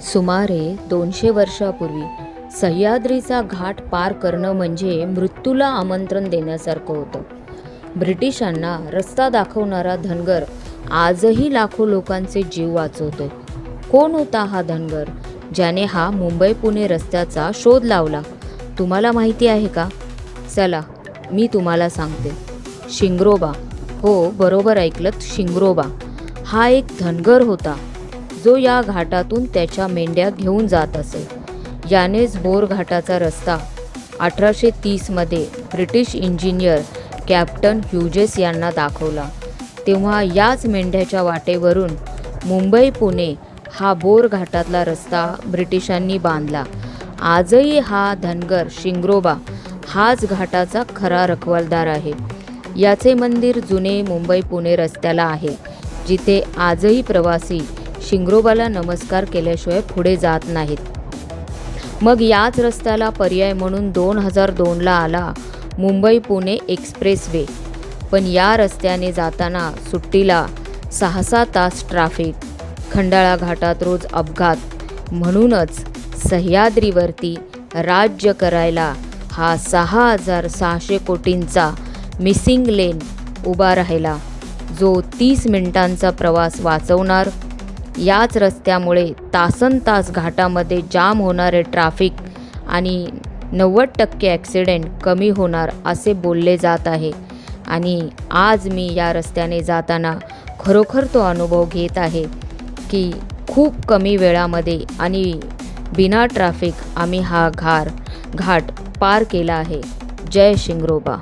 सुमारे 200 वर्षापूर्वी सह्याद्रीचा घाट पार करणं म्हणजे मृत्यूला आमंत्रण देण्यासारखं होतं. ब्रिटिशांना रस्ता दाखवणारा धनगर आजही लाखो लोकांचे जीव वाचवतोय. कोण होता हा धनगर ज्याने हा मुंबई पुणे रस्त्याचा शोध लावला? तुम्हाला माहिती आहे का? चला मी तुम्हाला सांगते. शिंगरोबा, हो बरोबर ऐकलत, शिंगरोबा हा एक धनगर होता जो या घाटातून त्याच्या मेंढ्या घेऊन जात असे. यानेच बोर घाटाचा रस्ता 1830मध्ये ब्रिटिश इंजिनियर कॅप्टन ह्युजेस यांना दाखवला. तेव्हा याच मेंढ्याच्या वाटेवरून मुंबई पुणे हा बोर घाटातला रस्ता ब्रिटिशांनी बांधला. आजही हा धनगर शिंगरोबा हाच घाटाचा खरा रखवालदार आहे. याचे मंदिर जुने मुंबई पुणे रस्त्याला आहे, जिथे आजही प्रवासी शिंगरोबाला नमस्कार केल्याशिवाय पुढे जात नाहीत. मग याच रस्त्याला पर्याय म्हणून 2002ला आला मुंबई पुणे एक्सप्रेस वे. पण या रस्त्याने जाताना सुट्टीला 6-6 तास ट्रॅफिक, खंडाळा घाटात रोज अपघात. म्हणूनच सह्याद्रीवरती राज्य करायला हा 6,600 कोटींचा मिसिंग लेन उभा राहिला, जो 30 मिनिटांचा प्रवास वाचवणार. याच रस्त्यामुळे तासनतास घाटामध्ये जाम होणारे ट्रॅफिक आणि 90% ॲक्सिडेंट कमी होणार असे बोलले जात आहे. आणि आज मी या रस्त्याने जाताना खरोखर तो अनुभव घेत आहे की खूप कमी वेळामध्ये आणि बिना ट्रॅफिक आम्ही हा घाट पार केला आहे. जय शिंगरोबा.